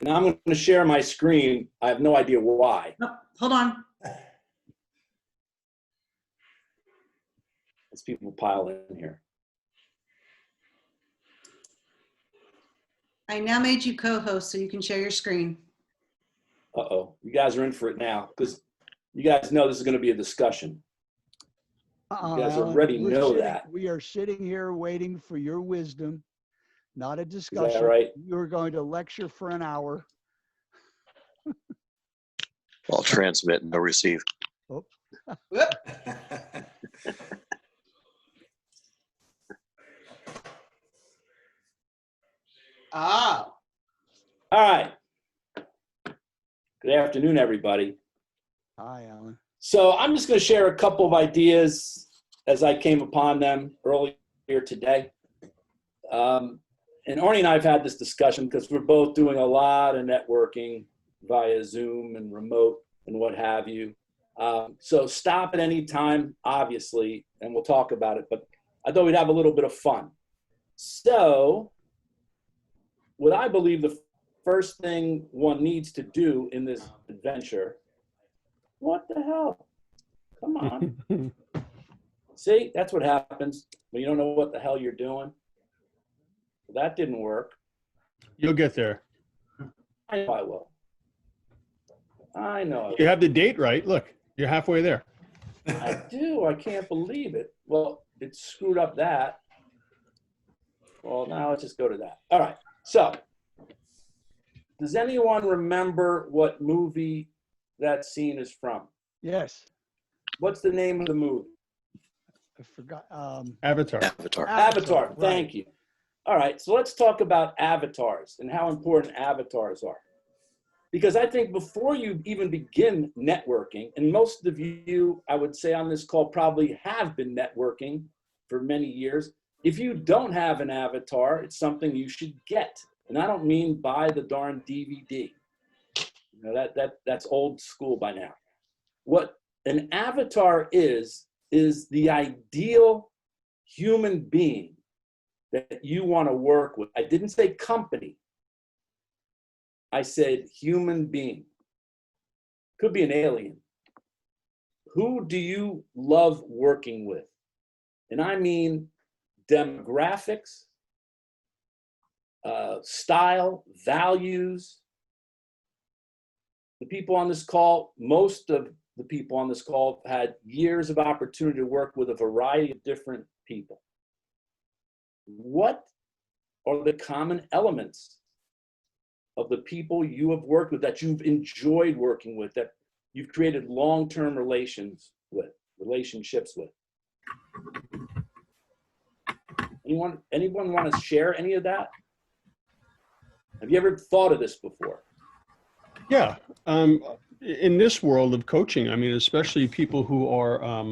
Now I'm going to share my screen. I have no idea why. No, hold on. As people pile in here. I now made you co-host so you can share your screen. Uh-oh, you guys are in for it now because you guys know this is going to be a discussion. You guys Alan, already know that. We are sitting here waiting for your wisdom, not a discussion. Is that right? You're going to lecture for an hour. I'll transmit and no receive. Oh. Oh. All right. Good afternoon, everybody. Hi, Alan. So I'm just going to share a couple of ideas as I came upon them earlier today. And Arnie and I have had this discussion because we're both doing a lot of networking via Zoom and remote and what have you. So stop at any time, obviously, and we'll talk about it. But I thought we'd have a little bit of fun. So what I believe the first thing one needs to do in this adventure, what the hell? Come on. See, that's what happens when you don't know what the hell you're doing. That didn't work. You'll get there. I know I will. I know. You have the date right. Look, you're halfway there. I do. I can't believe it. Well, it screwed up that. Well, now let's just go to that. All right. So, does anyone remember what movie that scene is from? Yes, What's the name of the movie? I forgot. Avatar. Avatar. Right. Thank you. All right. So let's talk about avatars and how important avatars are. Because I think before you even begin networking, and most of you, I would say on this call, probably have been networking for many years. If you don't have an avatar, it's something you should get. And I don't mean buy the darn DVD. You know, that's old school by now. What an avatar is the ideal human being that you want to work with. I didn't say company. I said human being. Could be an alien. Who do you love working with? And I mean demographics, style, values. The people on this call, most of the people on this call have had years of opportunity to work with a variety of different people. What are the common elements of the people you have worked with, that you've enjoyed working with, that you've created long-term relationships with? Anyone want to share any of that? Have you ever thought of this before? Yeah. In this world of coaching, I mean, especially people who are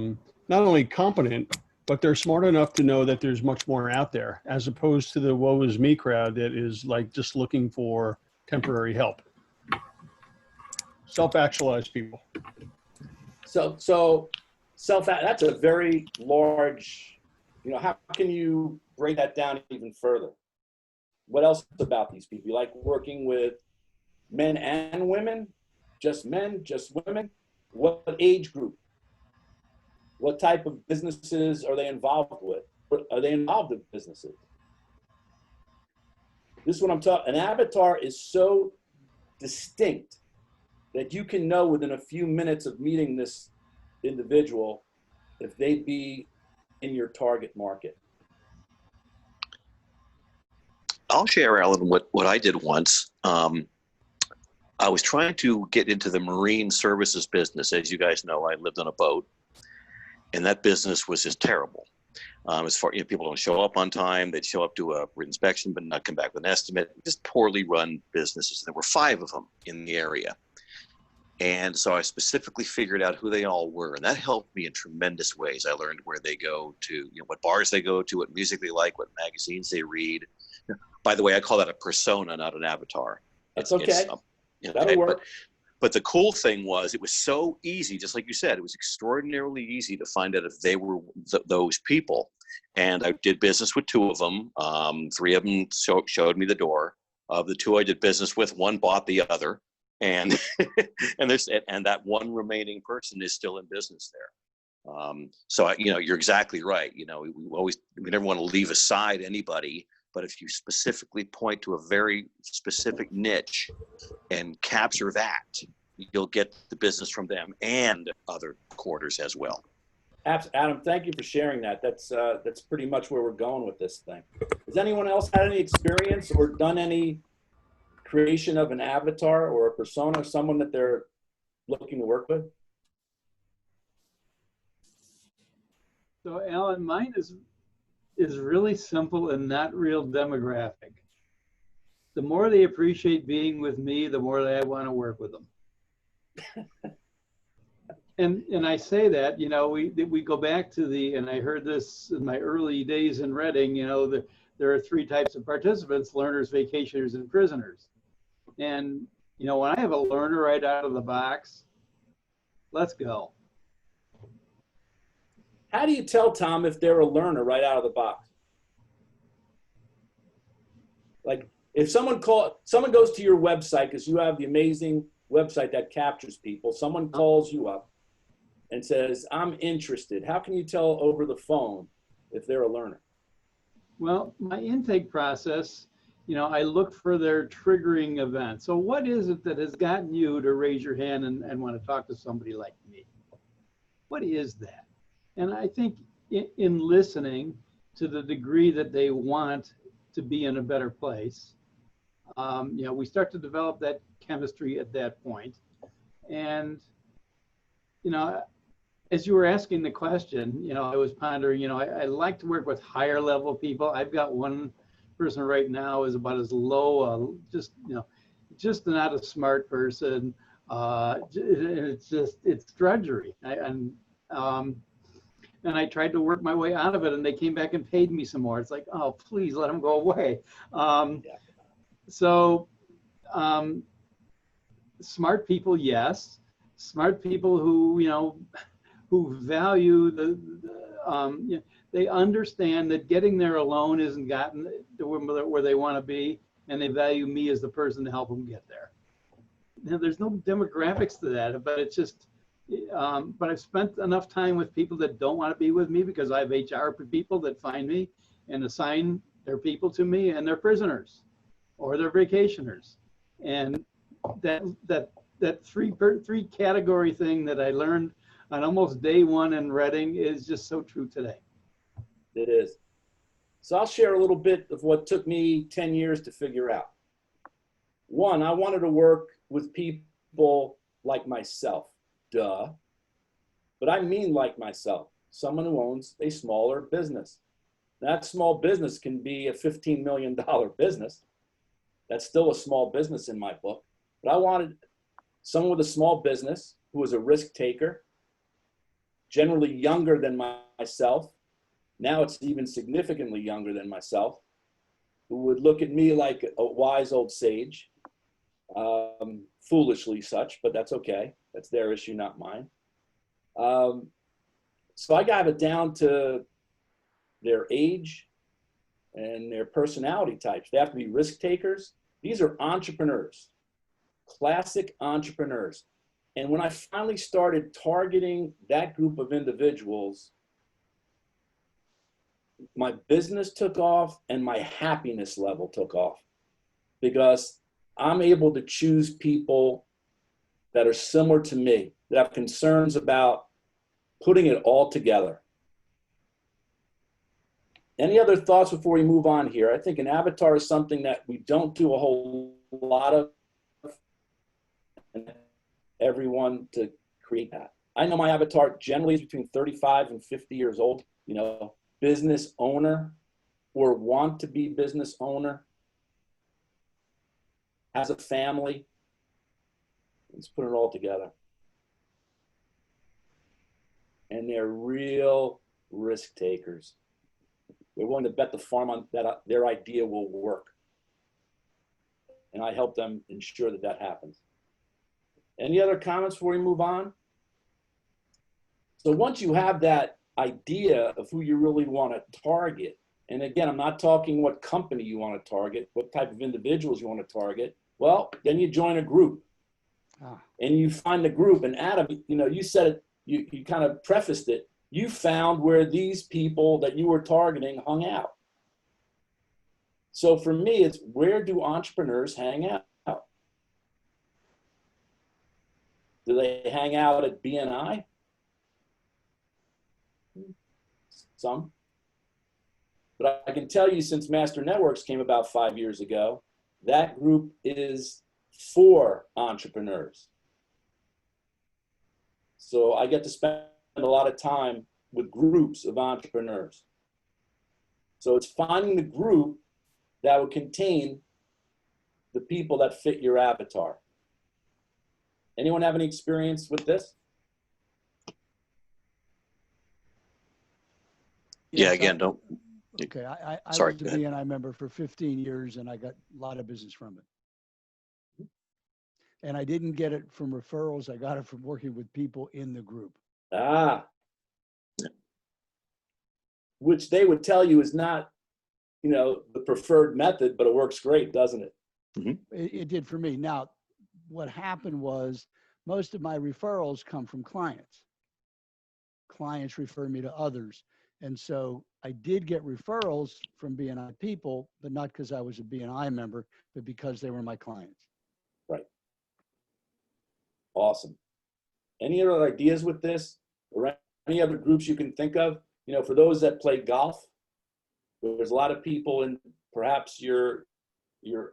not only competent, but they're smart enough to know that there's much more out there, as opposed to the woe is me crowd that is like just looking for temporary help. Self-actualized people. So that's a very large, how can you break that down even further? What else about these people? You like working with men and women? Just men, just women? What age group? What type of businesses are they involved with? Are they involved in businesses? This is what I'm talking. An avatar is so distinct that you can know within a few minutes of meeting this individual if they'd be in your target market. I'll share, Alan, what I did once. I was trying to get into the marine services business. As you guys know, I lived on a boat, and that business was just terrible. As far, people don't show up on time. They'd show up to a inspection, but not come back with an estimate. Just poorly run businesses. There were 5 of them in the area. And so I specifically figured out who they all were. And that helped me in tremendous ways. I learned where they go to, what bars they go to, what music they like, what magazines they read. By the way, I call that a persona, not an avatar. That's okay. That'll work. But the cool thing was, it was so easy, just like you said, it was extraordinarily easy to find out if they were those people. And I did business with 2 of them. 3 of them showed me the door. of the two I did business with, one bought the other, and and that one remaining person is still in business there. So you're exactly right. We never want to leave aside anybody, but if you specifically point to a very specific niche and capture that, you'll get the business from them and other quarters as well. Adam, thank you for sharing that. That's pretty much where we're going with this thing. Has anyone else had any experience or done any creation of an avatar or a persona, someone that they're looking to work with? So Alan, mine is really simple and not real demographic. The more they appreciate being with me, the more I want to work with them. And I say that, we go back to and I heard this in my early days in Reading, there are three types of participants: learners, vacationers, and prisoners. And, when I have a learner right out of the box, let's go. How do you tell, Tom, if they're a learner right out of the box? Like if someone goes to your website, because you have the amazing website that captures people, someone calls you up and says, I'm interested. How can you tell over the phone if they're a learner? Well, my intake process, I look for their triggering event. So what is it that has gotten you to raise your hand and want to talk to somebody like me? What is that? And I think in listening to the degree that they want to be in a better place, we start to develop that chemistry at that point. And, as you were asking the question, I was pondering, I like to work with higher level people. I've got one person right now is about as low, just not a smart person. It's drudgery. And I tried to work my way out of it, and they came back and paid me some more. It's like, oh, please let them go away. So smart people, yes. Smart people who, who value they understand that getting there alone isn't gotten to where they want to be, and they value me as the person to help them get there. There's no demographics to that, but it's just, but I've spent enough time with people that don't want to be with me because I have HR people that find me and assign their people to me, and they're prisoners or they're vacationers. And that three category thing that I learned on almost day one in Reading is just so true today. It is. So I'll share a little bit of what took me 10 years to figure out. One, I wanted to work with people like myself, duh. But I mean like myself, someone who owns a smaller business. That small business can be a $15 million business. That's still a small business in my book. But I wanted someone with a small business who was a risk taker, generally younger than myself. Now it's even significantly younger than myself, who would look at me like a wise old sage, foolishly such, but that's okay. That's their issue, not mine. So I got it down to their age and their personality types. They have to be risk takers. These are entrepreneurs, classic entrepreneurs. And when I finally started targeting that group of individuals, my business took off and my happiness level took off, because I'm able to choose people that are similar to me, that have concerns about putting it all together. Any other thoughts before we move on here? I think an avatar is something that we don't do a whole lot of, and everyone to create that. I know my avatar generally is between 35 and 50 years old, business owner or want to be business owner, has a family. Let's put it all together. And they're real risk takers. They're willing to bet the farm on that their idea will work. And I help them ensure that that happens. Any other comments before we move on? So once you have that idea of who you really want to target, And again, I'm not talking what company you want to target, what type of individuals you want to target. Well, then you join a group. And you find the group. And Adam, you know, you said it, you kind of prefaced it. You found where these people that you were targeting hung out. So for me, it's where do entrepreneurs hang out? Do they hang out at BNI? Some. But I can tell you, since Master Networks came about 5 years ago, that group is for entrepreneurs. So I get to spend a lot of time with groups of entrepreneurs. So it's finding the group that would contain the people that fit your avatar. Anyone have any experience with this? Yeah, Yes, again, don't. Okay, I Sorry, was a go ahead. BNI member for 15 years and I got a lot of business from it. And I didn't get it from referrals. I got it from working with people in the group. Ah. Which they would tell you is not, you know, the preferred method, but it works great, doesn't it? It did for me. Now, what happened was most of my referrals come from clients. Clients refer me to others. And so I did get referrals from BNI people, but not because I was a BNI member, but because they were my clients. Right. Awesome. Any other ideas with this, or any other groups you can think of? You know, for those that play golf, there's a lot of people in perhaps your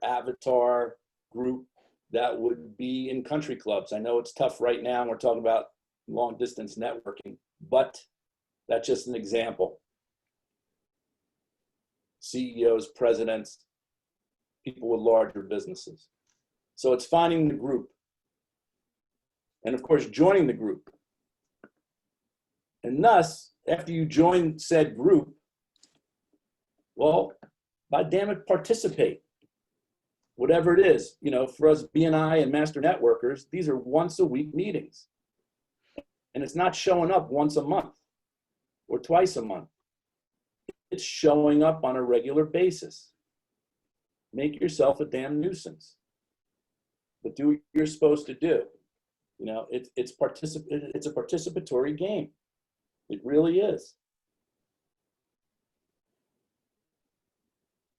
avatar group that would be in country clubs. I know it's tough right now, and we're talking about long distance networking, but that's just an example. CEOs, presidents, people with larger businesses. So it's finding the group. And of course, joining the group. And thus, after you join said group, well, by damn it, participate. Whatever it is, you know, for us BNI and Master Networkers, these are once a week meetings. And it's not showing up once a month or twice a month. It's showing up on a regular basis. Make yourself a damn nuisance, but do what you're supposed to do. You know, it's a participatory game. It really is.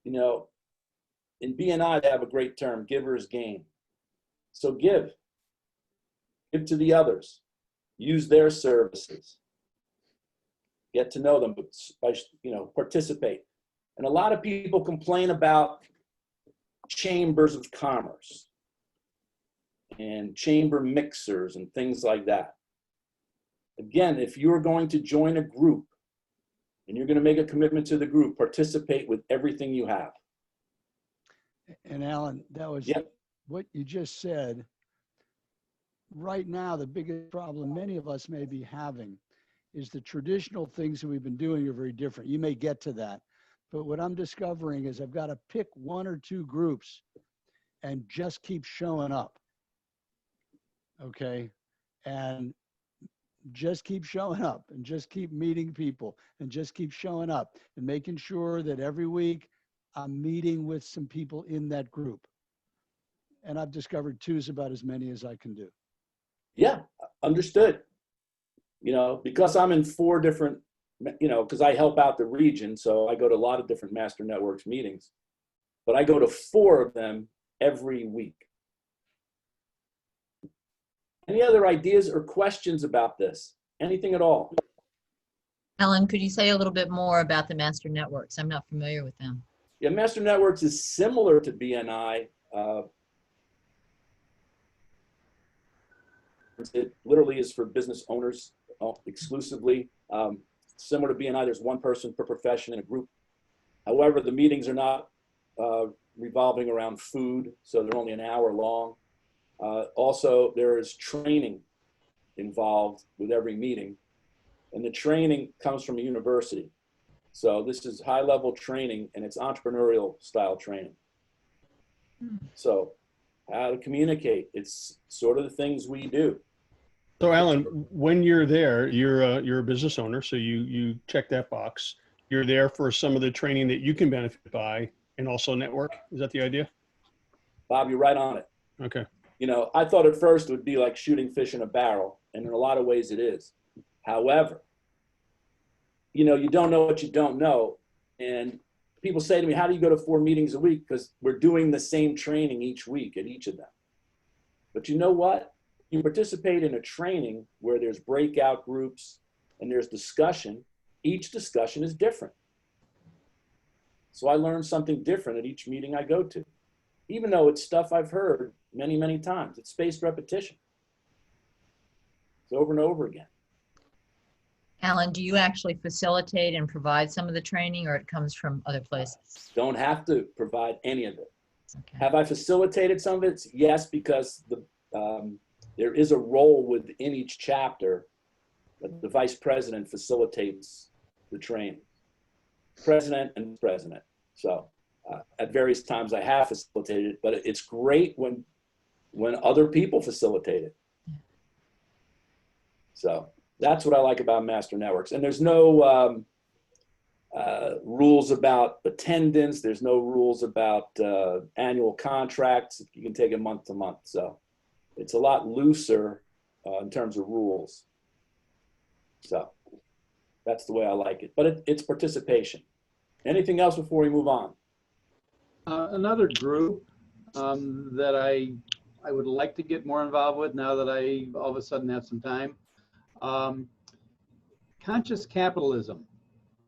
You know, in BNI, they have a great term, giver's gain. So give to the others, use their services, get to know them, by, you know, participate. And a lot of people complain about chambers of commerce and chamber mixers and things like that. Again, if you're going to join a group and you're going to make a commitment to the group, participate with everything you have. And Alan, that was what you just said. Right now, the biggest problem many of us may be having is the traditional things that we've been doing are very different. You may get to that. But what I'm discovering is I've got to pick one or two groups and just keep showing up. Okay. And just keep showing up and just keep meeting people and just keep showing up and making sure that every week I'm meeting with some people in that group. And I've discovered two is about as many as I can do. Yeah, understood. You know, because I'm in 4 different, you know, because I help out the region, so I go to a lot of different Master Networks meetings, but I go to 4 of them every week. Any other ideas or questions about this? Anything at all? Ellen, could you say a little bit more about the Master Networks? I'm not familiar with them. Yeah, Master Networks is similar to BNI. It literally is for business owners exclusively. Similar to BNI, there's 1 person per profession in a group. However, the meetings are not revolving around food, so they're only an hour long. Also, there is training involved with every meeting, and the training comes from a university. So this is high-level training, and it's entrepreneurial style training. So how to communicate, it's sort of the things we do. So Alan, when you're there, you're a business owner, so you check that box. you're there for some of the training that you can benefit by and also network. Is that the idea? Bob, you're right on it. Okay. You know, I thought at first it would be like shooting fish in a barrel, and in a lot of ways it is. However, you know, you don't know what you don't know. And people say to me, how do you go to 4 meetings a week? Because we're doing the same training each week at each of them. But you know what? You participate in a training where there's breakout groups and there's discussion. Each discussion is different. So I learn something different at each meeting I go to, even though it's stuff I've heard many, many times. It's spaced repetition. It's over and over again. Alan, do you actually facilitate and provide some of the training, or it comes from other places? Don't have to provide any of it. Okay. Have I facilitated some of it? Yes, because there is a role within each chapter that the vice president facilitates the training. President and president. So at various times I have facilitated it, but it's great when other people facilitate it. So that's what I like about Master Networks. And there's no rules about attendance. There's no rules about annual contracts. You can take it month to month. So it's a lot looser in terms of rules. So that's the way I like it. But it's participation. Anything else before we move on? Another group that I would like to get more involved with now that I all of a sudden have some time. Conscious Capitalism.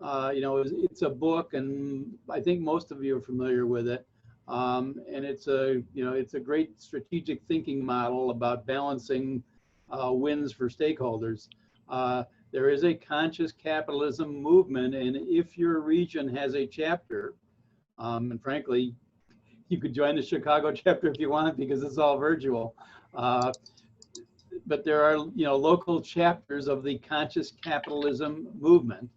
You know, it's a book, and I think most of you are familiar with it. And it's a great strategic thinking model about balancing wins for stakeholders. There is a conscious capitalism movement, and if your region has a chapter, and frankly, you could join the Chicago chapter if you want, because it's all virtual. But there are, you know, local chapters of the conscious capitalism movement.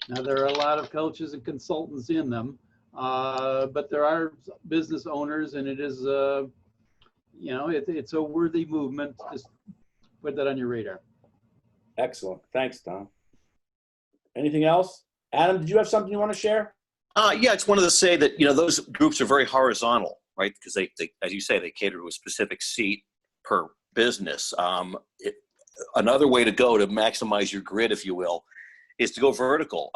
Now, there are a lot of coaches and consultants in them, but there are business owners, and it is, you know, it's a worthy movement. Just put that on your radar. Excellent. Thanks, Tom. Anything else? Adam, did you have something you want to share? Yeah, I just wanted to say that, you know, those groups are very horizontal, right? Because they, as you say, they cater to a specific seat per business. Another way to go to maximize your grid, if you will, is to go vertical.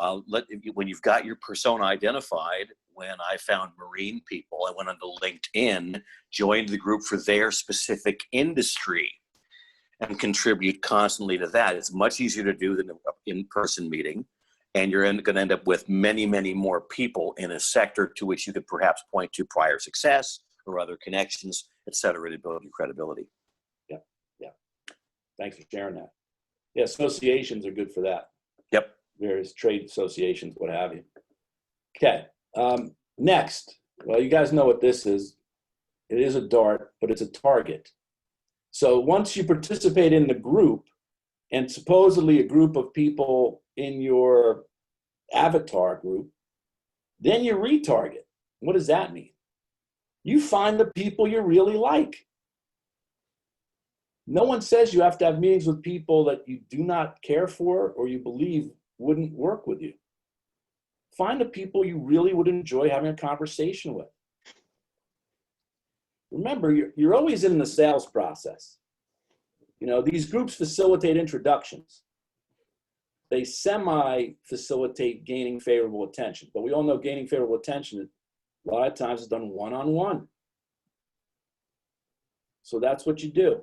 When you've got your persona identified, when I found marine people, I went onto LinkedIn, joined the group for their specific industry, and contribute constantly to that. It's much easier to do than an in-person meeting. And you're going to end up with many, many more people in a sector to which you could perhaps point to prior success or other connections, et cetera, to build your credibility. Yeah, yeah. Thanks for sharing that. Yeah, associations are good for that. Yep. Various trade associations, what have you. Okay, next. Well, you guys know what this is. It is a dart, but it's a target. So once you participate in the group, and supposedly a group of people in your avatar group, then you retarget. What does that mean? You find the people you really like. No one says you have to have meetings with people that you do not care for or you believe wouldn't work with you. Find the people you really would enjoy having a conversation with. Remember, you're always in the sales process. You know, these groups facilitate introductions. They semi-facilitate gaining favorable attention, but we all know gaining favorable attention a lot of times is done one-on-one. So that's what you do.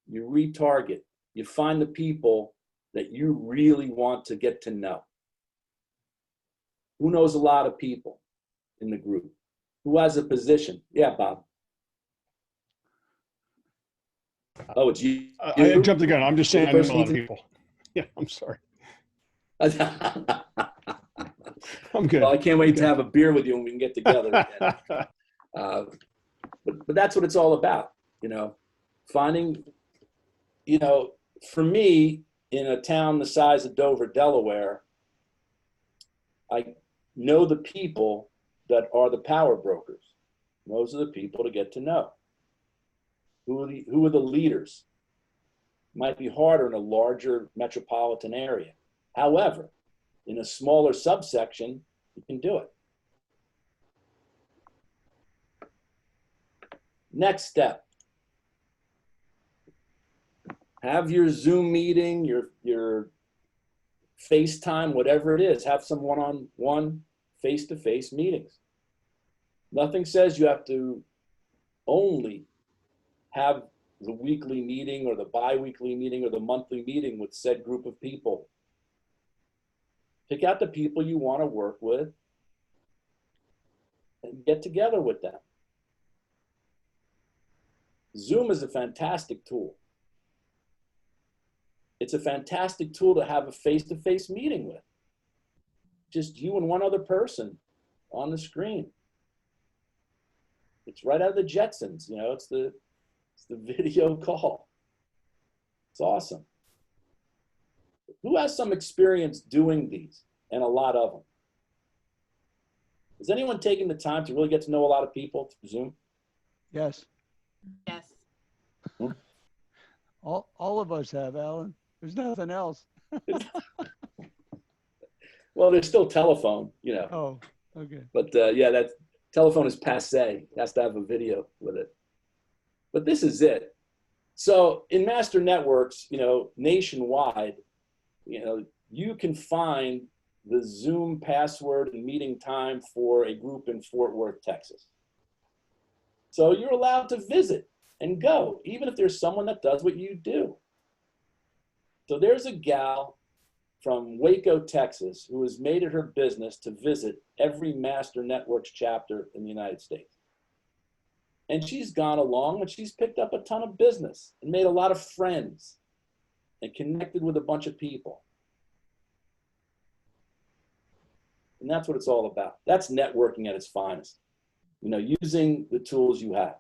You retarget. You find the people that you really want to get to know. Who knows a lot of people in the group? Who has a position? Yeah, Bob. Oh, it's you. I jumped the gun. I'm just saying I know a lot of people. Yeah, I'm sorry. I'm good. Well, I can't wait to have a beer with you when we can get together again. But that's what it's all about, you know, finding, you know, for me, in a town the size of Dover, Delaware, I know the people that are the power brokers. Those are the people to get to know. Who are the leaders? Might be harder in a larger metropolitan area. However, in a smaller subsection, You can do it. Next step. Have your Zoom meeting, your FaceTime, whatever it is, have some one-on-one face-to-face meetings. Nothing says you have to only have the weekly meeting or the bi-weekly meeting or the monthly meeting with said group of people. Pick out the people you want to work with and get together with them. Zoom is a fantastic tool. It's a fantastic tool to have a face-to-face meeting with. Just you and one other person on the screen. It's right out of the Jetsons, you know, it's the video call. It's awesome. Who has some experience doing these, and a lot of them? Is anyone taking the time to really get to know a lot of people through Zoom? Yes. Yes. All of us have, Alan. There's nothing else. Well, there's still telephone, you know. Oh, okay. But yeah, that telephone is passé. It has to have a video with it. But this is it. So in master networks, you know, nationwide, you know, you can find the Zoom password and meeting time for a group in Fort Worth, Texas. So you're allowed to visit and go, even if there's someone that does what you do. So there's a gal from Waco, Texas, who has made it her business to visit every Master Networks chapter in the United States. And she's gone along and she's picked up a ton of business and made a lot of friends and connected with a bunch of people. And that's what it's all about. That's networking at its finest. You know, using the tools you have.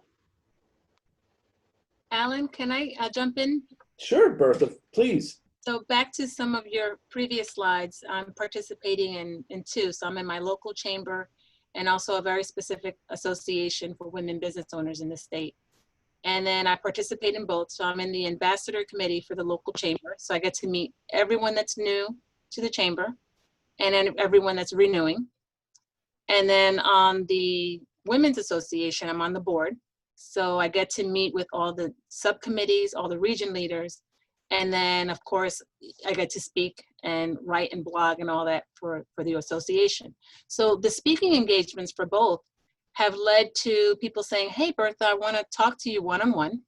Alan, can I jump in? Sure, Bertha, please. So back to some of your previous slides, I'm participating in two. So I'm in my local chamber and also a very specific association for women business owners in the state. And then I participate in both. So I'm in the ambassador committee for the local chamber. So I get to meet everyone that's new to the chamber and then everyone that's renewing. And then on the women's association, I'm on the board. So I get to meet with all the subcommittees, all the region leaders. And then, of course, I get to speak and write and blog and all that for the association. So the speaking engagements for both have led to people saying, hey, Bertha, I want to talk to you one-on-one.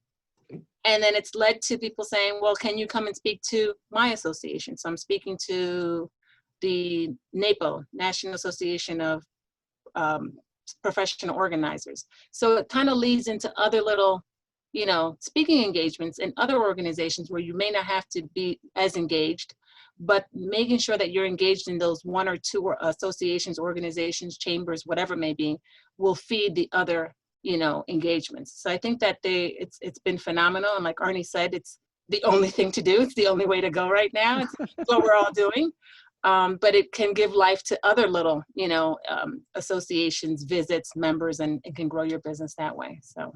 And then it's led to people saying, well, can you come and speak to my association? So I'm speaking to the NAPO, National Association of Professional Organizers. So it kind of leads into other little, you know, speaking engagements in other organizations where you may not have to be as engaged, but making sure that you're engaged in those one or two associations, organizations, chambers, whatever it may be, will feed the other, you know, engagements. So I think that it's been phenomenal. And like Arnie said, it's the only thing to do. It's the only way to go right now. It's what we're all doing. But it can give life to other little, you know, associations, visits, members, and it can grow your business that way. So.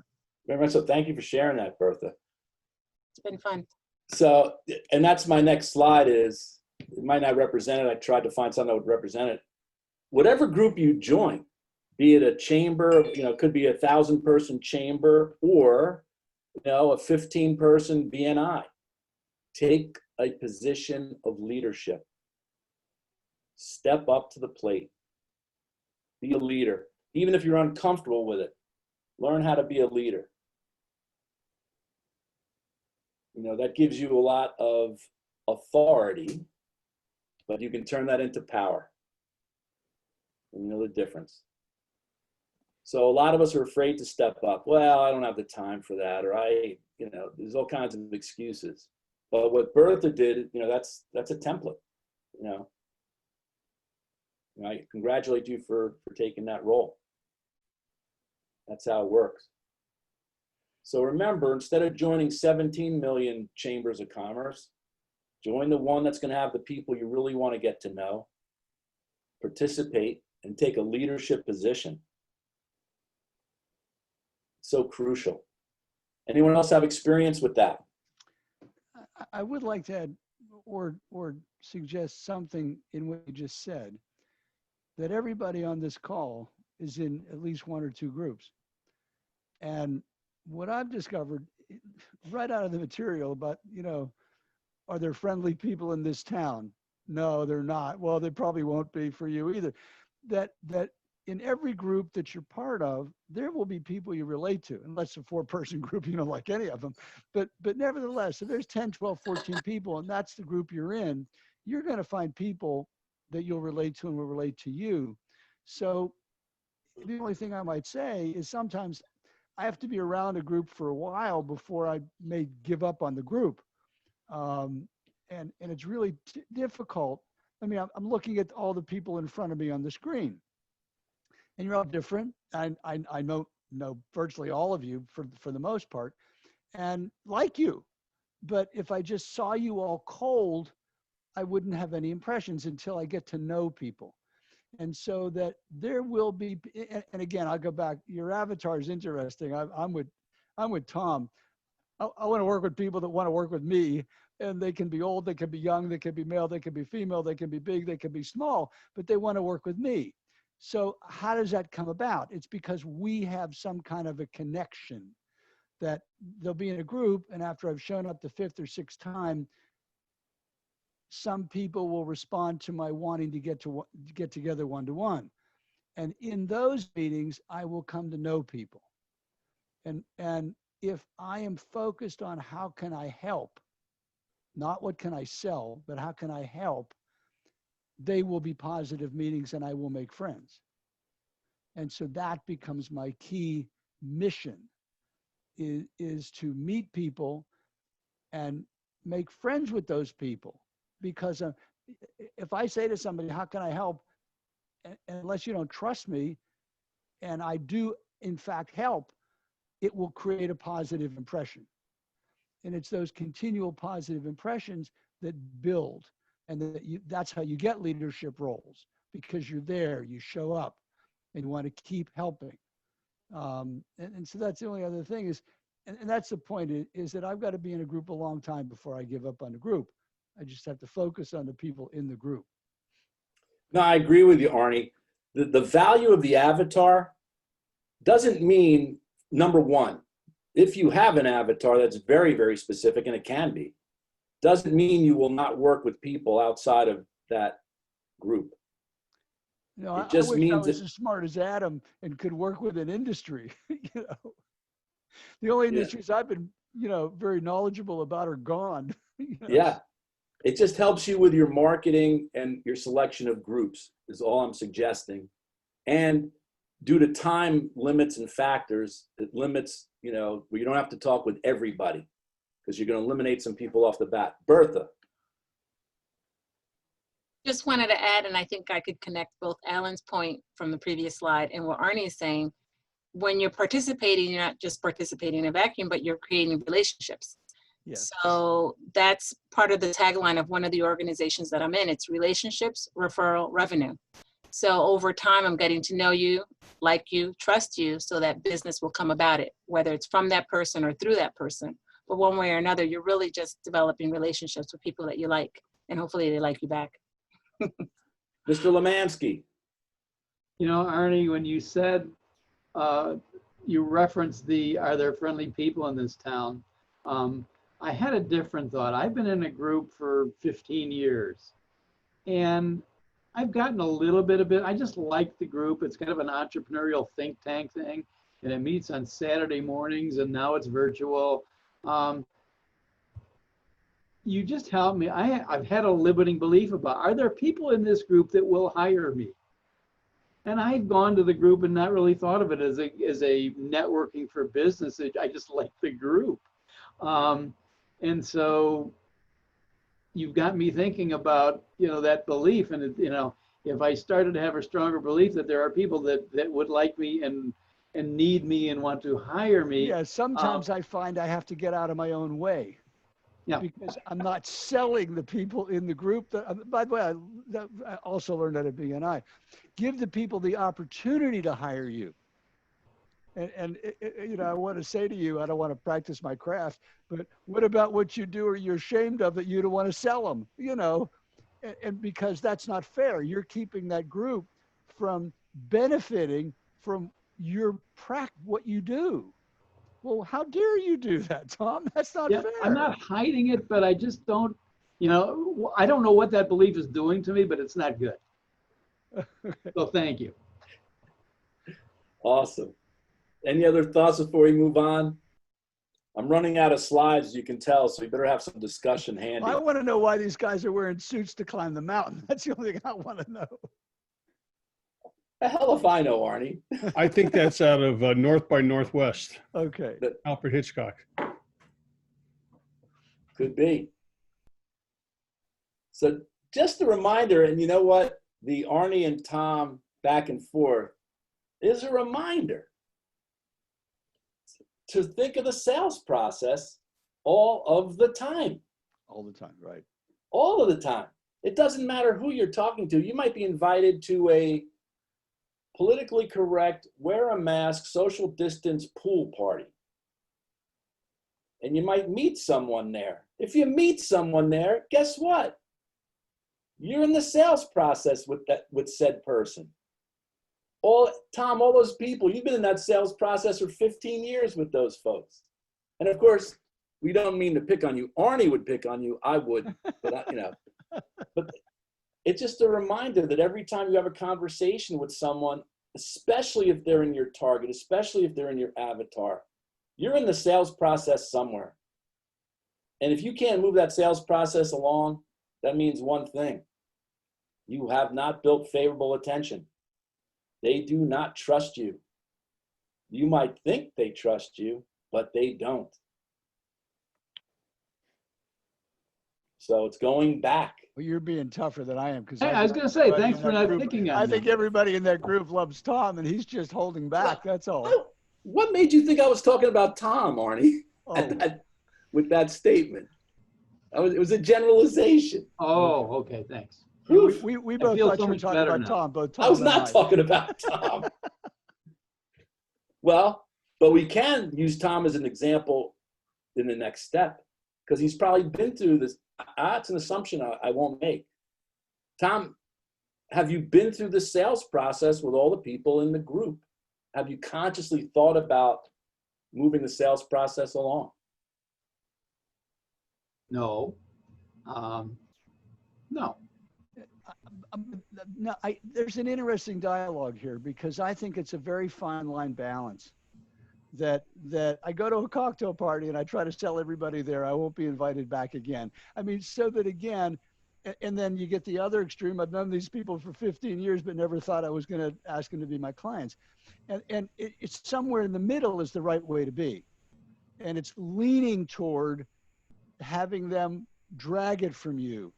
Very much so. Thank you for sharing that, Bertha. It's been fun. So, and that's my next slide is, it might not represent it. I tried to find something that would represent it. Whatever group you join, be it a chamber, you know, it could be a 1,000-person chamber or, you know, a 15-person BNI. Take a position of leadership. Step up to the plate. Be a leader. Even if you're uncomfortable with it, learn how to be a leader. You know, that gives you a lot of authority, but you can turn that into power. And you know the difference. So a lot of us are afraid to step up. Well, I don't have the time for that, or you know, there's all kinds of excuses. But what Bertha did, you know, that's a template, you know. And I congratulate you for taking that role. That's how it works. So remember, instead of joining 17 million chambers of commerce, join the one that's going to have the people you really want to get to know, participate, and take a leadership position. So crucial. Anyone else have experience with that? I would like to add or suggest something in what you just said. that everybody on this call is in at least one or two groups. And what I've discovered right out of the material about, are there friendly people in this town? No, they're not. Well, they probably won't be for you either. That in every group that you're part of, there will be people you relate to, unless it's a 4-person group, you don't like any of them. But nevertheless, if there's 10, 12, 14 people, and that's the group you're in, you're going to find people that you'll relate to and will relate to you. So the only thing I might say is sometimes I have to be around a group for a while before I may give up on the group. And it's really difficult. I mean, I'm looking at all the people in front of me on the screen, and you're all different. I know virtually all of you for the most part, and like you. But if I just saw you all cold, I wouldn't have any impressions until I get to know people. And so that there will be, and again, I'll go back. Your avatar is interesting. I'm with Tom. I want to work with people that want to work with me, and they can be old, they can be young, they can be male, they can be female, they can be big, they can be small, but they want to work with me. So how does that come about? It's because we have some kind of a connection that they'll be in a group, and after I've shown up the 5th or 6th time, some people will respond to my wanting to get together one-to-one. And in those meetings, I will come to know people. And if I am focused on how can I help, not what can I sell, but how can I help, they will be positive meetings and I will make friends. And so that becomes my key mission is to meet people and make friends with those people. Because if I say to somebody, how can I help? Unless you don't trust me, and I do in fact help, it will create a positive impression. And it's those continual positive impressions that build. And that's how you get leadership roles, because you're there, you show up, and you want to keep helping. And so that's the only other thing is, and that's the point, is that I've got to be in a group a long time before I give up on the group. I just have to focus on the people in the group. No, I agree with you, Arnie. The value of the avatar doesn't mean, number one, if you have an avatar that's very, very specific, and it can be, doesn't mean you will not work with people outside of that group. No, it just I wish means I was as smart as Adam and could work with an industry. The only industries I've been, very knowledgeable about are gone. Yeah. It just helps you with your marketing and your selection of groups is all I'm suggesting. And due to time limits and factors, it limits, where you don't have to talk with everybody because you're going to eliminate some people off the bat. Bertha. Just wanted to add, and I think I could connect both Alan's point from the previous slide and what Arnie is saying. When you're participating, you're not just participating in a vacuum, but you're creating relationships. Yes. So that's part of the tagline of one of the organizations that I'm in. It's relationships, referral, revenue. So over time, I'm getting to know you, like you, trust you, so that business will come about it, whether it's from that person or through that person. But one way or another, you're really just developing relationships with people that you like, and hopefully they like you back. Mr. Lemansky. Arnie, when you said, you referenced are there friendly people in this town? I had a different thought. I've been in a group for 15 years, and I've gotten a little bit of it. I just like the group. It's kind of an entrepreneurial think tank thing, and it meets on Saturday mornings, and now it's virtual. You just helped me. I've had a limiting belief about, are there people in this group that will hire me? And I've gone to the group and not really thought of it as a networking for business. I just like the group. And so you've got me thinking about, that belief. And, if I started to have a stronger belief that there are people that would like me and need me and want to hire me. Yeah, sometimes I find I have to get out of my own way. Yeah. Because I'm not selling the people in the group. By the way, I also learned that at BNI. Give the people the opportunity to hire you. And I want to say to you, I don't want to practice my craft, but what about what you do or you're ashamed of that you don't want to sell them, and because that's not fair. You're keeping that group from benefiting from what you do. Well, how dare you do that, Tom? That's not Yeah, fair. I'm not hiding it, but I just don't, I don't know what that belief is doing to me, but it's not good. So thank you. Awesome. Any other thoughts before we move on? I'm running out of slides, as you can tell, so we better have some discussion handy. I want to know why these guys are wearing suits to climb the mountain. That's the only thing I want to know. The hell if I know, Arnie. I think that's out of North by Northwest, Okay. Alfred Hitchcock. Could be. So just a reminder, and you know what? The Arnie and Tom back and forth is a reminder to think of the sales process all of the time. All the time, right? All of the time. It doesn't matter who you're talking to. You might be invited to a politically correct, wear a mask, social distance pool party. And you might meet someone there. If you meet someone there, guess what? You're in the sales process with said person. Tom, all those people, you've been in that sales process for 15 years with those folks. And of course, we don't mean to pick on you. Arnie would pick on you. I would, but but it's just a reminder that every time you have a conversation with someone, especially if they're in your target, especially if they're in your avatar, you're in the sales process somewhere. And if you can't move that sales process along, that means one thing. You have not built favorable attention. They do not trust you. You might think they trust you, but they don't. So it's going back. Well, you're being tougher than I am because Hey, I was going to say, thanks for not picking on I me. think everybody in that group loves Tom, and he's just holding back. That's all. What made you think I was talking about Tom, Arnie, with that statement? It was a generalization. Oh, okay, thanks. We both feel thought so you were much talking better about now. Tom. Both Tom I was and not talking about Tom. Well, but we can use Tom as an example in the next step because he's probably been through this. That's an assumption I won't make. Tom, have you been through the sales process with all the people in the group? Have you consciously thought about moving the sales process along? No. No. No, there's an interesting dialogue here because I think it's a very fine line balance. That I go to a cocktail party and I try to sell everybody there, I won't be invited back again. I mean, so that again, and then you get the other extreme. I've known these people for 15 years, but never thought I was going to ask them to be my clients. And it's somewhere in the middle is the right way to be. And it's leaning toward having them drag it from you.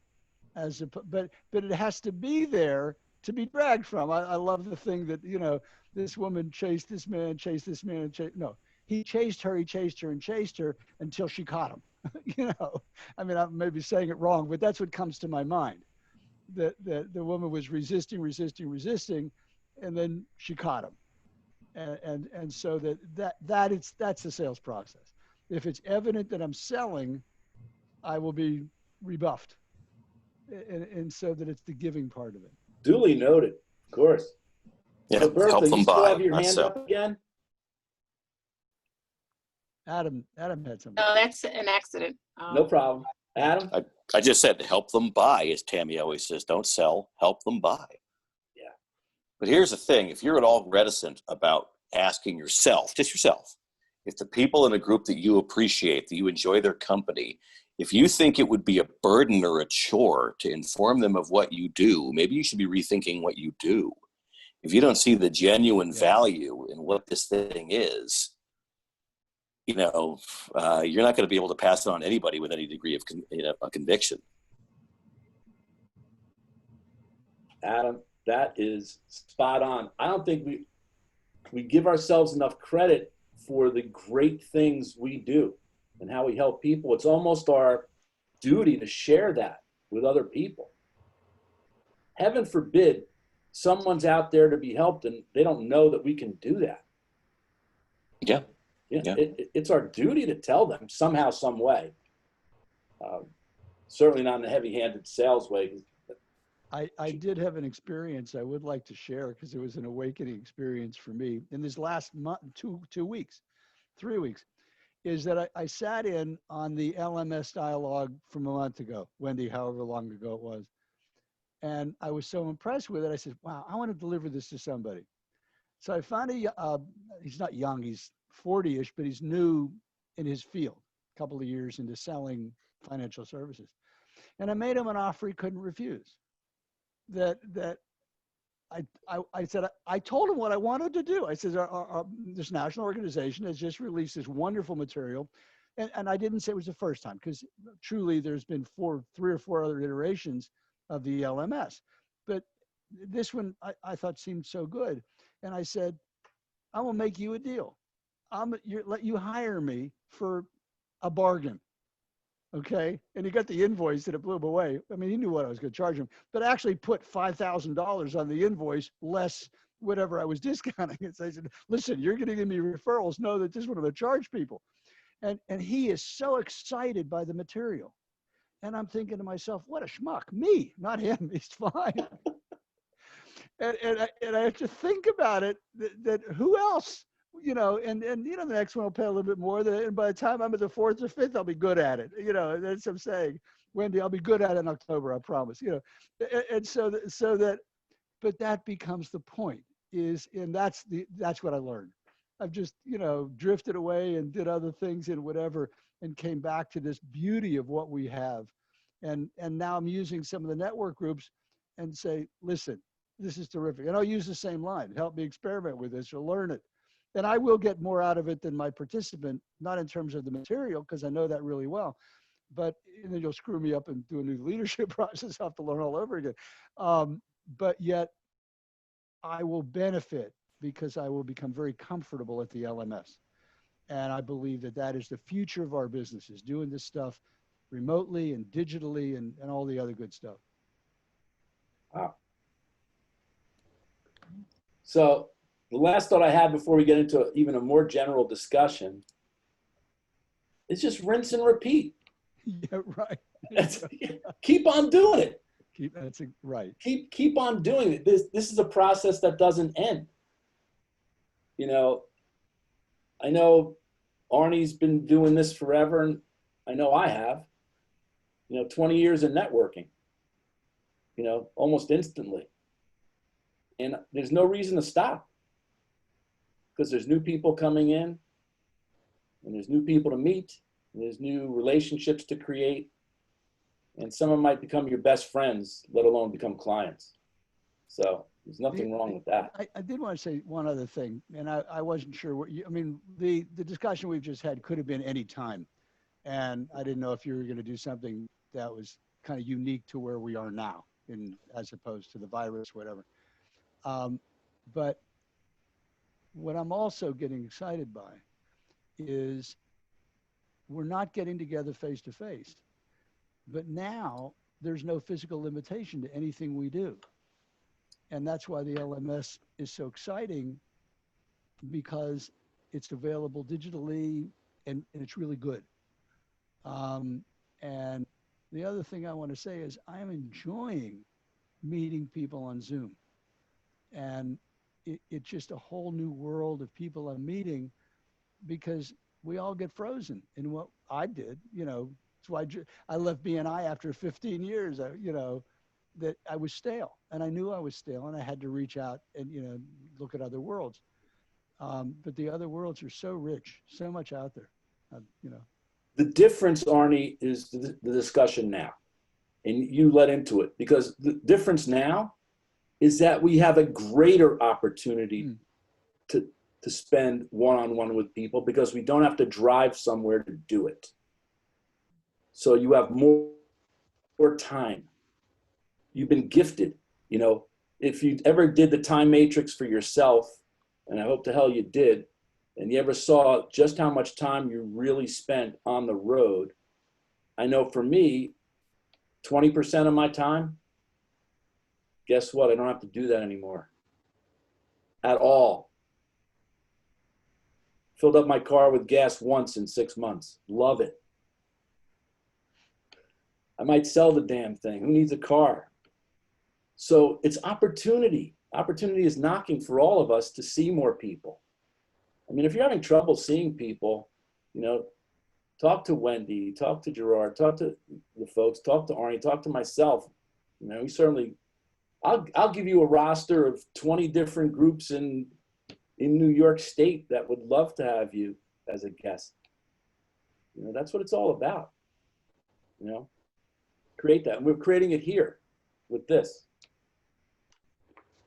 But it has to be there to be dragged from. I love the thing that, this woman chased this man, no, he chased her and chased her until she caught him. I mean, I may be saying it wrong, but that's what comes to my mind. That the woman was resisting, and then she caught him. And so that's the sales process. If it's evident that I'm selling, I will be rebuffed. And so that it's the giving part of it. Duly noted, of course. Yeah, So Bertha, help you them still buy. have your Not hand sell. up again? Adam had something. No, that's an accident. No problem. Adam? I just said help them buy, as Tammy always says. Don't sell, help them buy. Yeah. But here's the thing. If you're at all reticent about asking yourself, just yourself, if the people in a group that you appreciate, that you enjoy their company, if you think it would be a burden or a chore to inform them of what you do, maybe you should be rethinking what you do. If you don't see the genuine value in what this thing is, you're not going to be able to pass it on to anybody with any degree of a conviction. Adam, that is spot on. I don't think we give ourselves enough credit for the great things we do and how we help people. It's almost our duty to share that with other people. Heaven forbid someone's out there to be helped and they don't know that we can do that. Yeah. It's our duty to tell them somehow, some way. Certainly not in a heavy-handed sales way. I did have an experience I would like to share because it was an awakening experience for me in this last month, 2 weeks, 3 weeks, is that I sat in on the LMS dialogue from a month ago, Wendy, however long ago it was. And I was so impressed with it. I said, wow, I want to deliver this to somebody. So I found he's not young, he's 40-ish, but he's new in his field, a couple of years into selling financial services. And I made him an offer he couldn't refuse. That I said, I told him what I wanted to do. I said, this national organization has just released this wonderful material. And I didn't say it was the first time, because truly there's been 3 or 4 other iterations of the LMS. But this one I thought seemed so good. And I said, I will make you a deal. Let you hire me for a bargain. Okay. And he got the invoice and it blew him away. I mean, he knew what I was going to charge him, but I actually put $5,000 on the invoice, less whatever I was discounting it. So I said, listen, you're going to give me referrals. Know that this is what I'm going to charge people. And he is so excited by the material. And I'm thinking to myself, what a schmuck, me, not him. He's fine. and I have to think about it, that who else? And the next one will pay a little bit more. And by the time I'm at the 4th or 5th, I'll be good at it. That's what I'm saying. Wendy, I'll be good at it in October, I promise. And but that becomes the point and that's what I learned. I've just, drifted away and did other things and whatever, and came back to this beauty of what we have. And now I'm using some of the network groups and say, listen, this is terrific. And I'll use the same line, help me experiment with this or learn it. And I will get more out of it than my participant, not in terms of the material, because I know that really well, but then you'll screw me up and do a new leadership process. I'll have to learn all over again. But yet I will benefit because I will become very comfortable at the LMS. And I believe that is the future of our businesses, doing this stuff remotely and digitally and all the other good stuff. Wow. So the last thought I had before we get into even a more general discussion is just rinse and repeat. Yeah, right. Keep on doing it. Right. Keep on doing it. This is a process that doesn't end. I know Arnie's been doing this forever, and I know I have. 20 years in networking. Almost instantly. And there's no reason to stop, because there's new people coming in, and there's new people to meet, and there's new relationships to create, and some of them might become your best friends, let alone become clients. So there's nothing wrong with that. I did want to say one other thing, and I wasn't sure what the discussion we've just had could have been any time, and I didn't know if you were going to do something that was kind of unique to where we are now, as opposed to the virus, whatever. But what I'm also getting excited by is we're not getting together face to face, but now there's no physical limitation to anything we do. And that's why the LMS is so exciting, because it's available digitally and it's really good. And the other thing I want to say is I'm enjoying meeting people on Zoom. And it's just a whole new world of people I'm meeting, because we all get frozen in what I did. That's why I left BNI after 15 years, that I was stale, and I knew I was stale, and I had to reach out and, look at other worlds. But the other worlds are so rich, so much out there, The difference, Arnie, is the discussion now, and you led into it, because the difference now is that we have a greater opportunity to spend one-on-one with people, because we don't have to drive somewhere to do it. So you have more time. You've been gifted. If you ever did the time matrix for yourself, and I hope to hell you did, and you ever saw just how much time you really spent on the road, I know for me, 20% of my time, guess what? I don't have to do that anymore at all. Filled up my car with gas once in 6 months. Love it. I might sell the damn thing. Who needs a car? So it's opportunity. Opportunity is knocking for all of us to see more people. I mean, if you're having trouble seeing people, you know, talk to Wendy, talk to Gerard, talk to the folks, talk to Arnie, talk to myself. You know, we certainly, I'll give you a roster of 20 different groups in New York State that would love to have you as a guest. You know, that's what it's all about. You know, create that. And we're creating it here with this.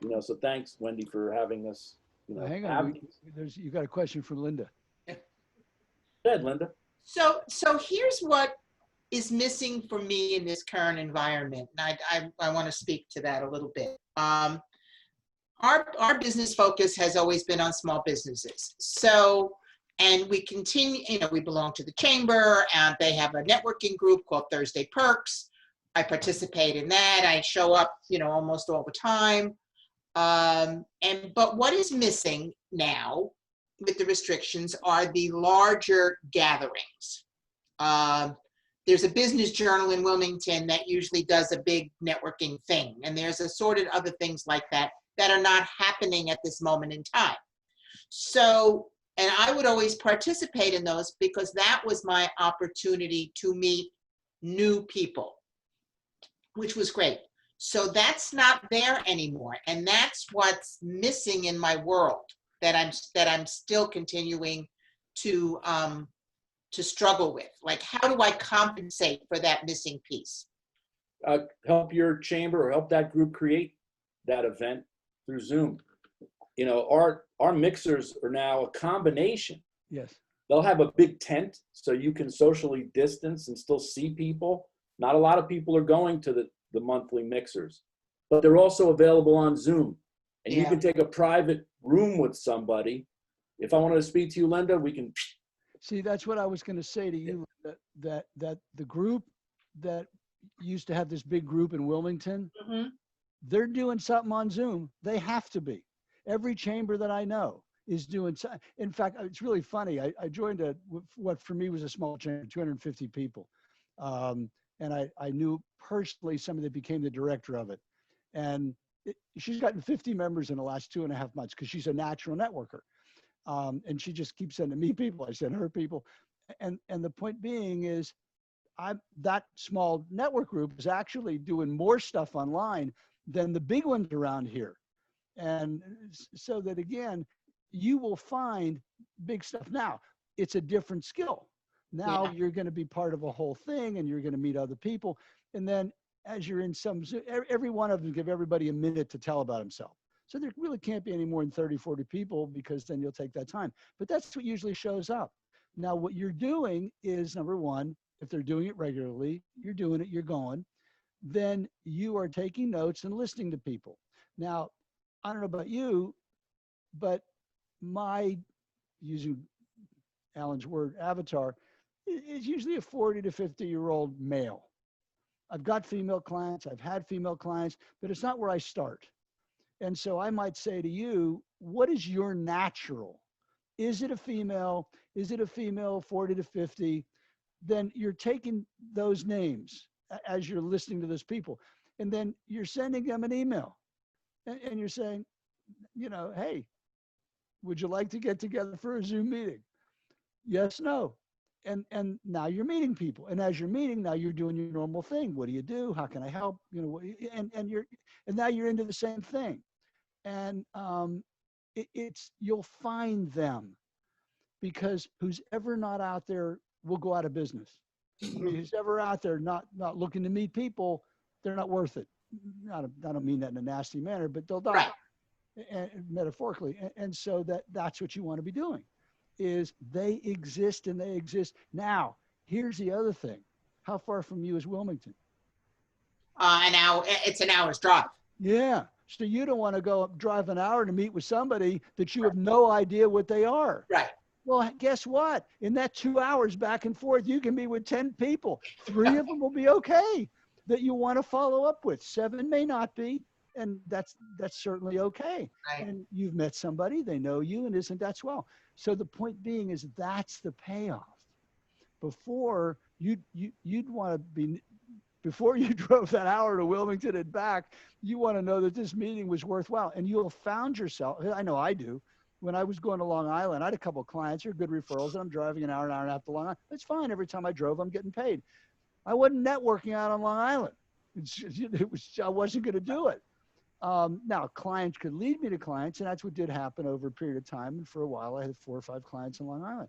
You know, so thanks, Wendy, for having us. You know, Hang on, you got a question from Linda. Go ahead, Linda. So here's what is missing for me in this current environment. And I want to speak to that a little bit. Our business focus has always been on small businesses. So, and we continue, you know, we belong to the chamber and they have a networking group called Thursday Perks. I participate in that. I show up, you know, almost all the time. But what is missing now with the restrictions are the larger gatherings. There's a business journal in Wilmington that usually does a big networking thing. And there's assorted other things like that that are not happening at this moment in time. So, and I would always participate in those because that was my opportunity to meet new people, which was great. So that's not there anymore. And that's what's missing in my world that I'm still continuing to struggle with. Like, how do I compensate for that missing piece? Help your chamber or help that group create that event through Zoom. You know, our mixers are now a combination. Yes. They'll have a big tent so you can socially distance and still see people. Not a lot of people are going to the monthly mixers, but they're also available on Zoom. And you can take a private room with somebody. If I wanted to speak to you, Linda, we can. See, that's what I was going to say to you, that the group that used to have this big group in Wilmington, they're doing something on Zoom. They have to be. Every chamber that I know is doing something. In fact, it's really funny. I joined what for me was a small chamber, 250 people. And I knew personally somebody that became the director of it. And she's gotten 50 members in the last 2.5 months because she's a natural networker. And she just keeps sending me people. I send her people. And the point being is that small network group is actually doing more stuff online than the big ones around here. And so that, again, you will find big stuff. Now, it's a different skill. Now you're going to be part of a whole thing and you're going to meet other people. And then as you're in every one of them give everybody a minute to tell about himself. So there really can't be any more than 30, 40 people because then you'll take that time. But that's what usually shows up. Now, what you're doing is, number one, if they're doing it regularly, you're doing it, you're going, then you are taking notes and listening to people. Now, I don't know about you, but my, using Alan's word, avatar, is usually a 40 to 50-year-old male. I've got female clients, I've had female clients, but it's not where I start. And so I might say to you, what is your natural? Is it a female? Is it a female 40 to 50? Then you're taking those names as you're listening to those people. And then you're sending them an email. And you're saying, you know, hey, would you like to get together for a Zoom meeting? Yes, no. And now you're meeting people. And as you're meeting, now you're doing your normal thing. What do you do? How can I help? You know, and now you're into the same thing. And you'll find them, because who's ever not out there will go out of business. I mean, who's ever out there not looking to meet people, they're not worth it. I don't mean that in a nasty manner, but they'll die, and metaphorically. And so that's what you want to be doing, is they exist and they exist. Now, here's the other thing. How far from you is Wilmington? An hour. It's an hour's drive. Yeah. So you don't want to go drive an hour to meet with somebody that you have no idea what they are. Right. Well, guess what? In that 2 hours back and forth, you can be with 10 people. 3 of them will be okay that you want to follow up with. 7 may not be, and that's certainly okay. Right. And you've met somebody, they know you, and isn't that swell? So the point being is that's the payoff. Before, you'd want to be before you drove that hour to Wilmington and back, you want to know that this meeting was worthwhile. And you'll have found yourself, I know I do, when I was going to Long Island, I had a couple of clients, they're good referrals, and I'm driving an hour and a half to Long Island. It's fine. Every time I drove, I'm getting paid. I wasn't networking out on Long Island. I wasn't going to do it. Now, clients could lead me to clients, and that's what did happen over a period of time. And for a while, I had 4 or 5 clients in Long Island.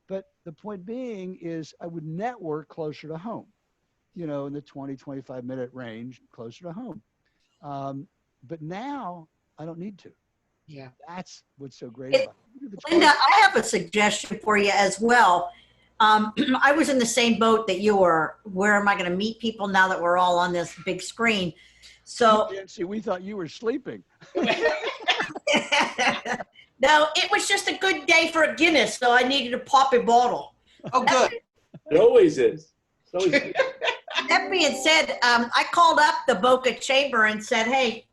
But the point being is I would network closer to home, in the 20, 25-minute range, closer to home. But now I don't need to. Yeah. That's what's so great about it. Linda, I have a suggestion for you as well. I was in the same boat that you were. Where am I going to meet people now that we're all on this big screen? So Nancy, we thought you were sleeping. no, it was just a good day for a Guinness, so I needed to pop a bottle. Oh, good. It always is. It's always good. That being said, I called up the Boca Chamber and said, hey,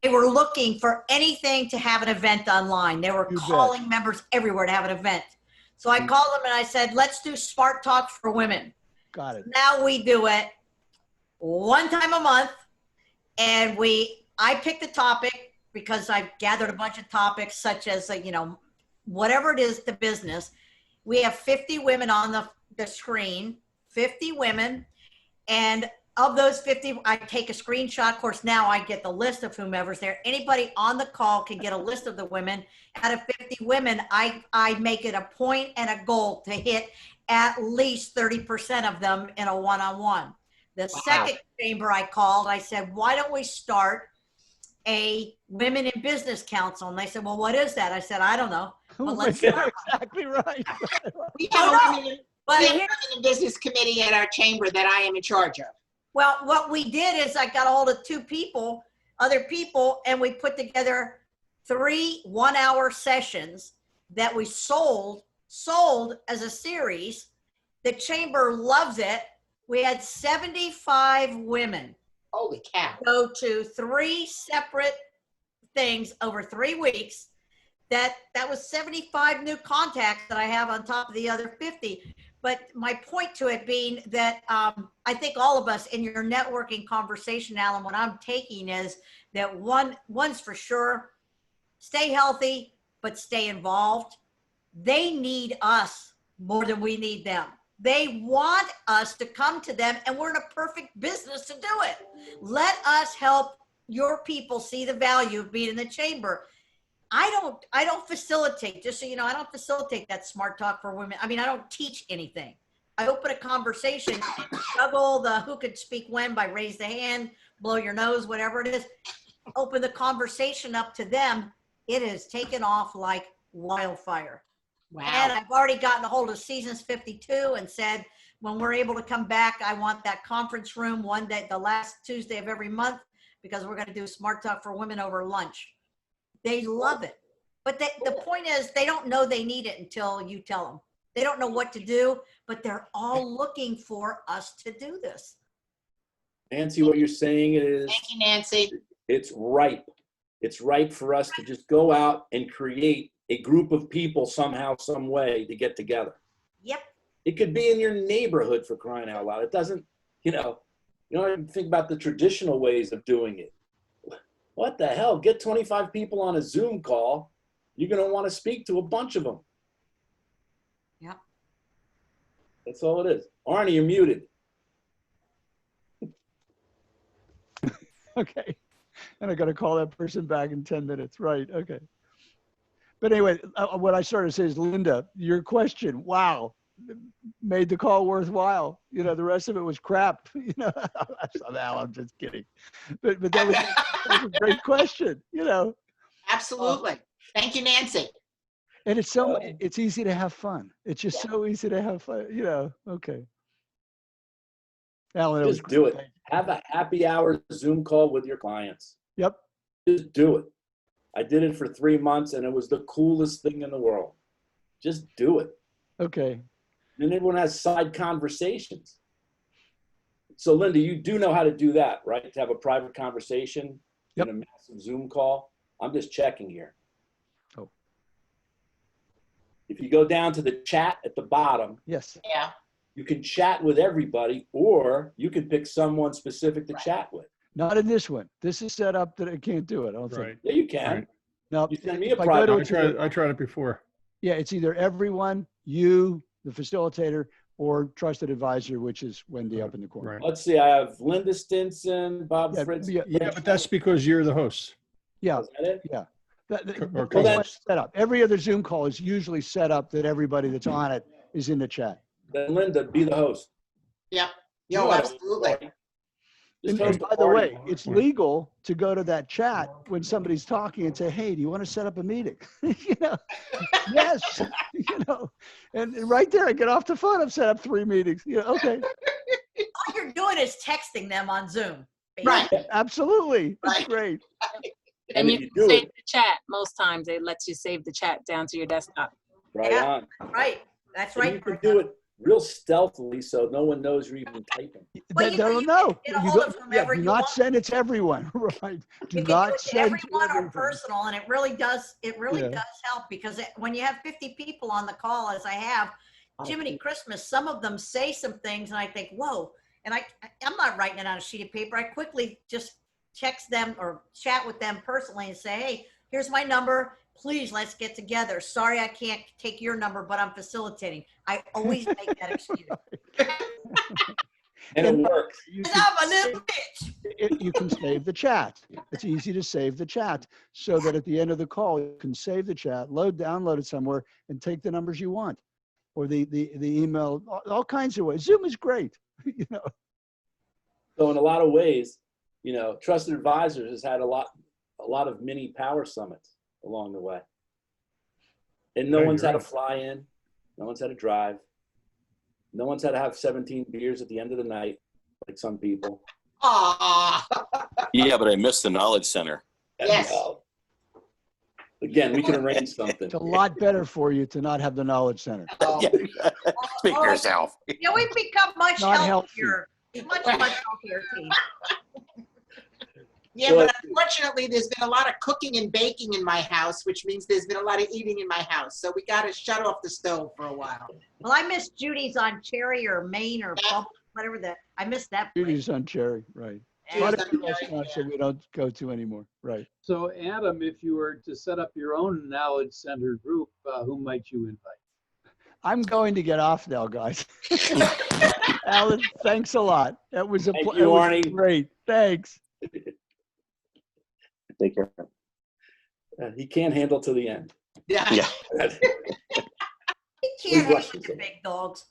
they were looking for anything to have an event online. They were calling members everywhere to have an event. So I called them and I said, let's do Smart Talk for Women. Got it. Now we do it one time a month. And I picked the topic because I've gathered a bunch of topics such as, whatever it is, the business. We have 50 women on the screen, 50 women. And of those 50, I take a screenshot. Of course, now I get the list of whomever's there. Anybody on the call can get a list of the women. Out of 50 women, I make it a point and a goal to hit at least 30% of them in a one-on-one. The second chamber I called, I said, why don't we start a Women in Business Council? And they said, well, what is that? I said, I don't know. But let's start. Exactly right. We have a women in business committee at our chamber that I am in charge of. Well, what we did is I got a hold of 2 other people, and we put together 3 one-hour sessions that we sold as a series. The chamber loves it. We had 75 women. Holy cow. Go to 3 separate things over 3 weeks. That was 75 new contacts that I have on top of the other 50. But my point to it being that I think all of us in your networking conversation, Alan, what I'm taking is that one's for sure, stay healthy, but stay involved. They need us more than we need them. They want us to come to them, and we're in a perfect business to do it. Let us help your people see the value of being in the chamber. I don't facilitate, just so you know, I don't facilitate that Smart Talk for Women. I mean, I don't teach anything. I open a conversation, juggle the who could speak when by raise the hand, blow your nose, whatever it is. Open the conversation up to them. It has taken off like wildfire. Wow. And I've already gotten a hold of Seasons 52 and said, when we're able to come back, I want that conference room one day, the last Tuesday of every month, because we're going to do Smart Talk for Women over lunch. They love it. But the point is, they don't know they need it until you tell them. They don't know what to do, but they're all looking for us to do this. Nancy, what you're saying is, Thank you, Nancy. it's ripe. It's ripe for us to just go out and create a group of people somehow, some way to get together. Yep. It could be in your neighborhood, for crying out loud. It doesn't, you don't even think about the traditional ways of doing it. What the hell? Get 25 people on a Zoom call. You're going to want to speak to a bunch of them. Yep. That's all it is. Arnie, you're muted. Okay. And I got to call that person back in 10 minutes. Right. Okay. But anyway, what I started to say is, Linda, your question, wow, made the call worthwhile. The rest of it was crap. I'm just kidding. But that was a great question, Absolutely. Thank you, Nancy. And it's easy to have fun. It's just so easy to have fun, Okay. Alan, Just do it. Have a happy hour Zoom call with your clients. Yep. Just do it. I did it for 3 months and it was the coolest thing in the world. Just do it. Okay. And everyone has side conversations. So Linda, you do know how to do that, right? To have a private conversation in a massive Zoom call. I'm just checking here. Oh. If you go down to the chat at the bottom. Yes. Yeah. You can chat with everybody, or you can pick someone specific to chat with. Not in this one. This is set up that I can't do it. I don't think. Right. Yeah, you can. Right. No, You send me a if I go to private. it, I tried it before. yeah, it's either everyone, you, the facilitator, or trusted advisor, which is Wendy up in the corner. Right. Let's see, I have Linda Stinson, Bob Yeah, Fritz. yeah, Yeah, but that's because you're the host. Yeah, Is that it? yeah. Or This one's co-host. set up. Every other Zoom call is usually set up that everybody that's on it is in the chat. Then Linda, be the host. Yep. You Yo, wanna host the absolutely. party. Just And host by a the party. way, it's legal to go to that chat when somebody's talking and say, "Hey, do you want to set up a meeting?" You know, yes, you know, and right there, I get off the phone. I've set up 3 meetings. You know, okay, All you're doing is texting them on Zoom. Right. absolutely, that's Right. great. And if you you can do save it, the chat. Most times it lets you save the chat down to your desktop. right Yeah. on. Right. That's And right. you can Bertha. do it real stealthily so no one knows you're even typing. Well, They you know, don't you know. can get a You hold don't- of whomever do you not want. send it to everyone. Right? Do You can do not it to send to everyone or everyone. personal, and it really does Yeah. help because when you have 50 people on the call, as I have, Jiminy Christmas, some of them say some things, and I think, whoa, and I'm not writing it on a sheet of paper. I quickly just text them or chat with them personally and say, hey, here's my number. Please, let's get together. Sorry, I can't take your number, but I'm facilitating. I always make that excuse. And it works. You 'Cause can, I'm a little bitch. you can save the chat. It's easy to save the chat so that at the end of the call, you can save the chat, download it somewhere, and take the numbers you want, or the email, all kinds of ways. Zoom is great. You know, So in a lot of ways, you know, Trusted Advisors has had a lot of mini power summits along the way. And no I one's had to agree. fly in. No one's had to drive. No one's had to have 17 beers at the end of the night, like some people. Ah, Yeah, but I missed the knowledge center. Yes. Well, again, we can arrange something. it's a lot better for you to not have the knowledge center. oh, Yeah. Speak for yourself. Yeah, we've become much Not healthy. healthier. Much healthier team. yeah, but unfortunately, there's been a lot of cooking and baking in my house, which means there's been a lot of eating in my house. So we got to shut off the stove for a while. Well, I miss Judy's on Cherry or Maine or Bubble, whatever I missed that place. Duties on Cherry, right? Yeah. Quite a Judy's few on Cherry, restaurants yeah. that we don't go to anymore, right? So Adam, if you were to set up your own knowledge center group, who might you invite? I'm going to get off now, guys. Alan, thanks a lot. That was Thank you, Arnie. great. Thanks. Take care. He can't handle to the end. Yeah. Yeah. You can't hang rushes with the them. big dogs.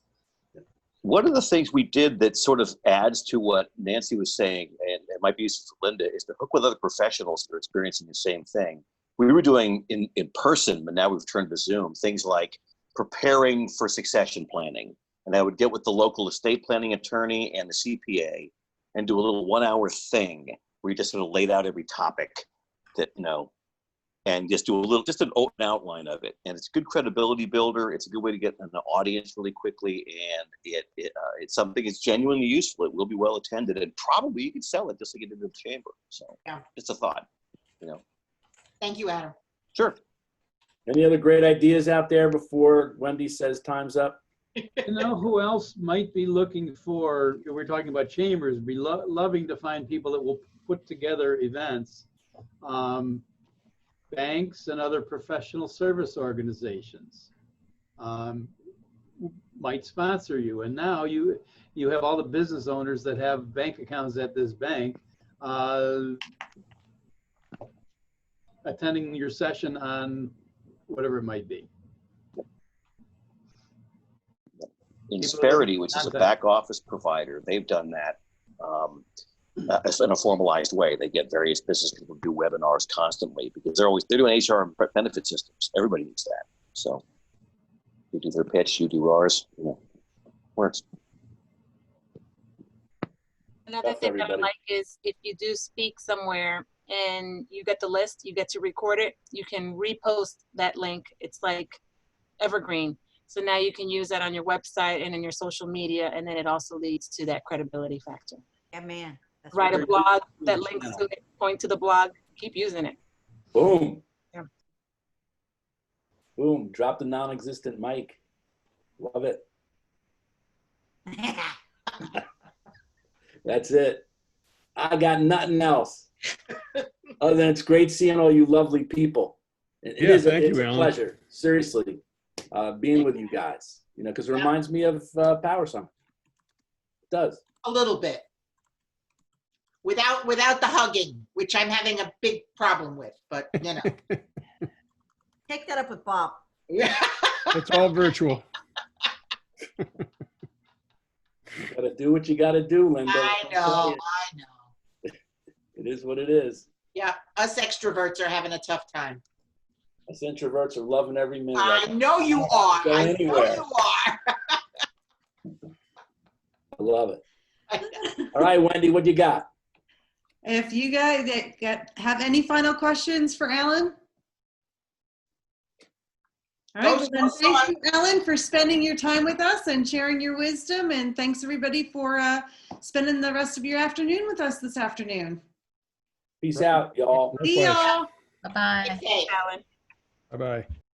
One of the things we did that sort of adds to what Nancy was saying, and it might be useful for Linda, is to hook with other professionals that are experiencing the same thing. We were doing in person, but now we've turned to Zoom, things like preparing for succession planning. And I would get with the local estate planning attorney and the CPA and do a little 1-hour thing where you just sort of laid out every topic that, you know, and just do just an open outline of it. And it's a good credibility builder. It's a good way to get an audience really quickly. And it's something that's genuinely useful. It will be well attended, and probably you can sell it just to get into the chamber. So Yeah. it's a thought, you know. Thank you, Adam. Sure. Any other great ideas out there before Wendy says time's up? You know who else might be looking for, we're talking about chambers, be loving to find people that will put together events. Banks and other professional service organizations might sponsor you. And now you have all the business owners that have bank accounts at this bank attending your session on whatever it might be. Insperity, which is a back office provider, they've done that in a formalized way. They get various business people to do webinars constantly because they're doing HR and benefit systems. Everybody needs that. So you do their pitch, you do ours. You know, works. Another That's thing that I everybody. like is if you do speak somewhere and you get the list, you get to record it, you can repost that link. It's like evergreen. So now you can use that on your website and in your social media, and then it also leads to that credibility factor. Yeah, man. That's Write a Very blog good. that links to it, point to the blog, keep using it. Boom. Yeah. Boom. Drop the non-existent mic. Love it. That's it. I got nothing else. Other than it's great seeing all you lovely people. It Yeah, is thank it's you, a Alan. pleasure, seriously, being with you guys. You know, because it reminds me of Power Summer. It does. A little bit. Without the hugging, which I'm having a big problem with, but you know. Take that up with Bob. Yeah. It's all virtual. You gotta do what you gotta do, Linda. I know. It is what it is. Yeah, us extroverts are having a tough time. Us introverts are loving every minute. I of it. know you are. Go I know anywhere. you are. I love it. All right, Wendy, what you got? If you guys have any final questions for Alan? All right, well then thank you, Alan, for spending your time with us and sharing your wisdom. And thanks everybody for spending the rest of your afternoon with us this afternoon. Peace out, y'all. See y'all. Bye-bye. Okay. Alan. Bye-bye.